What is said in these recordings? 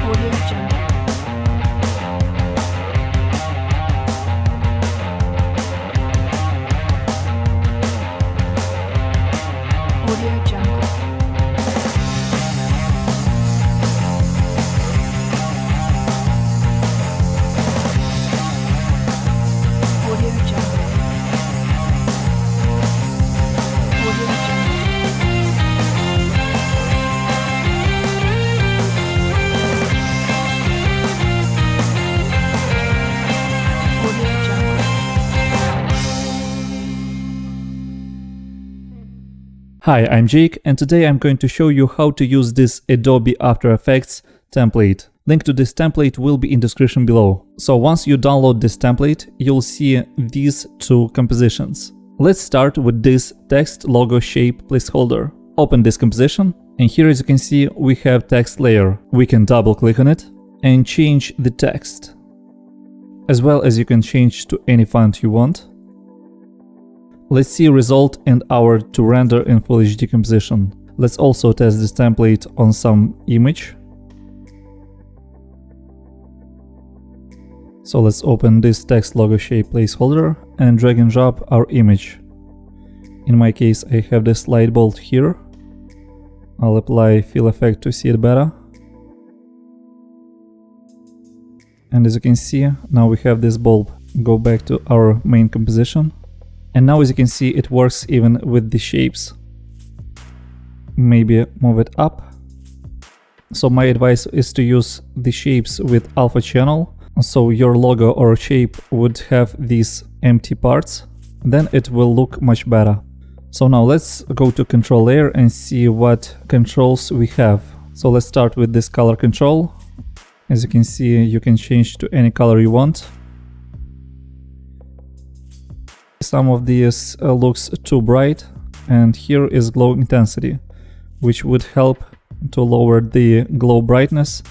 Audio Jungle. Audio Jungle. Audio Jungle. Audio Jungle. Audio Jungle. Hi, I'm Jake, and today I'm going to show you how to use this Adobe After Effects template. Link to this template will be in description below. So once you download this template, you'll see these two compositions. Let's start with this text logo shape placeholder. Open this composition, and here as you can see we have text layer. We can double click on it and change the text. As well as you can change to any font you want. Let's see result and our to render in Full HD composition. Let's also test this template on some image. So let's open this text logo shape placeholder and drag and drop our image. In my case I have this light bulb here. I'll apply fill effect to see it better. And as you can see, now we have this bulb. Go back to our main composition. And now as you can see it works even with the shapes. Maybe move it up. So my advice is to use the shapes with alpha channel. So your logo or shape would have these empty parts. Then it will look much better. So now let's go to control layer and see what controls we have. So let's start with this color control. As you can see, you can change to any color you want. Some of these looks too bright, and here is glow intensity, which would help to lower the glow brightness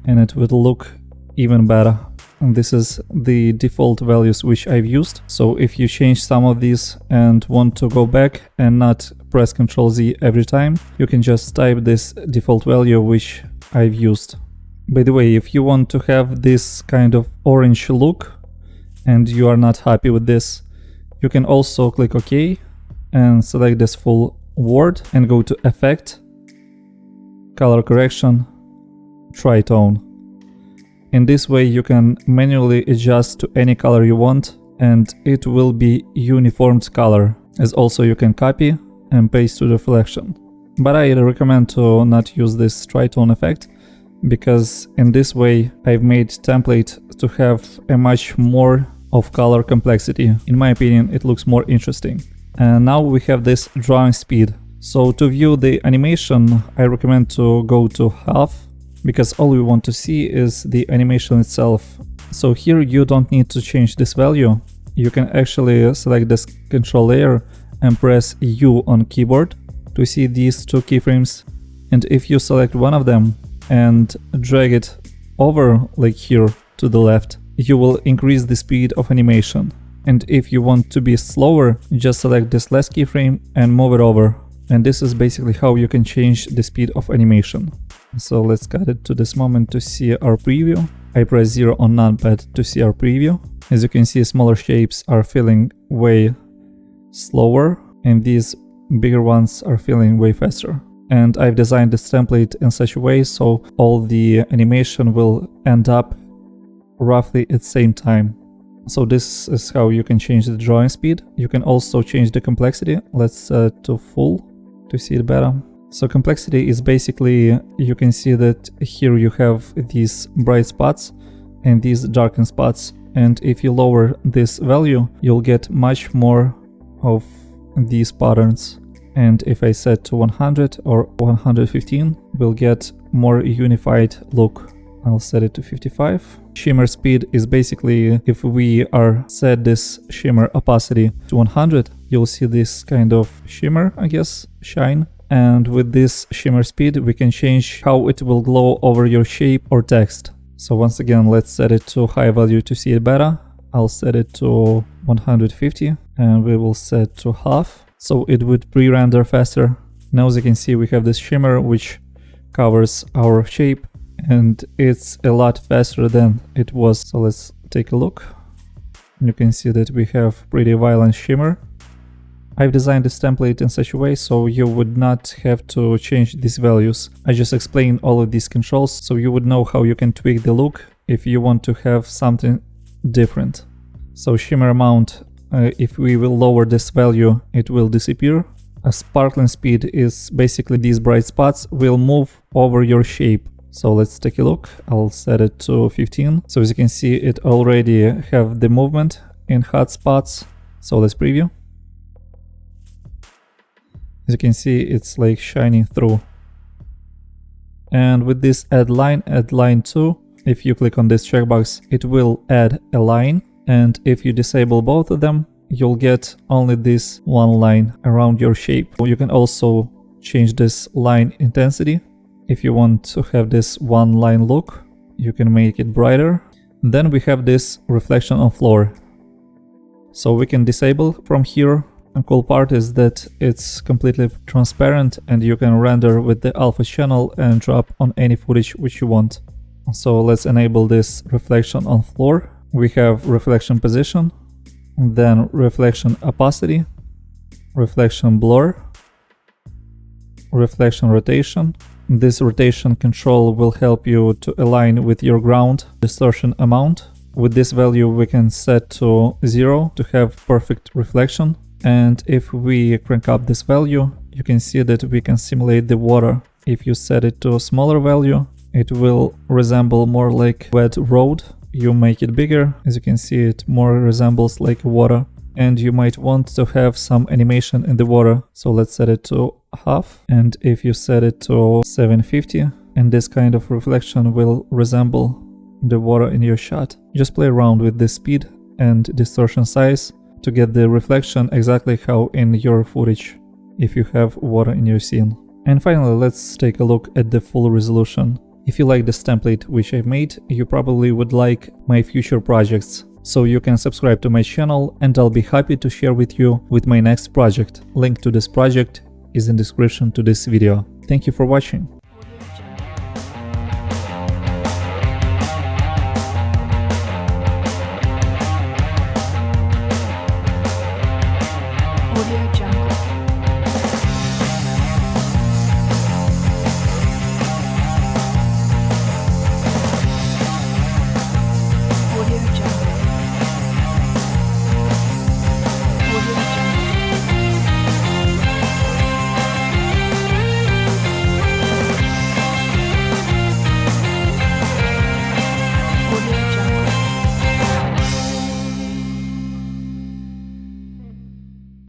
and it would look even better. And this is the default values which I've used. So if you change some of these and want to go back and not press Ctrl Z every time, you can just type this default value which I've used. By the way, if you want to have this kind of orange look and you are not happy with this, you can also click OK and select this full word and go to Effect, Color Correction, Tritone. In this way you can manually adjust to any color you want and it will be uniformed color, as also you can copy and paste to the reflection. But I recommend to not use this tritone effect, because in this way I've made template to have a much more of color complexity. In my opinion it looks more interesting. And now we have this drawing speed. So to view the animation I recommend to go to half, because all we want to see is the animation itself. So here you don't need to change this value. You can actually select this control layer and press U on keyboard to see these two keyframes. And if you select one of them and drag it over like here to the left, you will increase the speed of animation. And if you want to be slower, just select this last keyframe and move it over. And this is basically how you can change the speed of animation. So let's cut it to this moment to see our preview. I press 0 on numpad to see our preview. As you can see, smaller shapes are feeling way slower and these bigger ones are feeling way faster. And I've designed this template in such a way so all the animation will end up roughly at the same time. So this is how you can change the drawing speed. You can also change the complexity. Let's set it to full to see it better. So complexity is basically, you can see that here you have these bright spots and these darkened spots. And if you lower this value, you'll get much more of these patterns. And if I set to 100 or 115, we'll get more unified look. I'll set it to 55. Shimmer speed is basically, if we are set this shimmer opacity to 100, you'll see this kind of shimmer, I guess, shine. And with this shimmer speed, we can change how it will glow over your shape or text. So once again, let's set it to high value to see it better. I'll set it to 150 and we will set to half, so it would pre-render faster. Now as you can see, we have this shimmer which covers our shape and it's a lot faster than it was. So let's take a look. You can see that we have pretty violent shimmer. I've designed this template in such a way so you would not have to change these values. I just explained all of these controls so you would know how you can tweak the look if you want to have something different. So shimmer amount, if we will lower this value, it will disappear. A sparkling speed is basically these bright spots will move over your shape. So let's take a look. I'll set it to 15. So as you can see, it already have the movement in hot spots. So let's preview. As you can see, it's like shining through. And with this add line 2, if you click on this checkbox, it will add a line. And if you disable both of them, you'll get only this one line around your shape. You can also change this line intensity. If you want to have this one line look, you can make it brighter. Then we have this reflection on floor. So we can disable from here. And cool part is that it's completely transparent and you can render with the alpha channel and drop on any footage which you want. So let's enable this reflection on floor. We have reflection position, then reflection opacity, reflection blur, reflection rotation. This rotation control will help you to align with your ground distortion amount. With this value we can set to 0 to have perfect reflection. And if we crank up this value, you can see that we can simulate the water. If you set it to a smaller value, it will resemble more like wet road. You make it bigger, as you can see, it more resembles like water. And you might want to have some animation in the water. So let's set it to half. And if you set it to 750, and this kind of reflection will resemble the water in your shot. Just play around with the speed and distortion size to get the reflection exactly how in your footage if you have water in your scene. And finally, let's take a look at the full resolution. If you like this template which I've made, you probably would like my future projects. So you can subscribe to my channel and I'll be happy to share with you with my next project. Link to this project is in description to this video. Thank you for watching.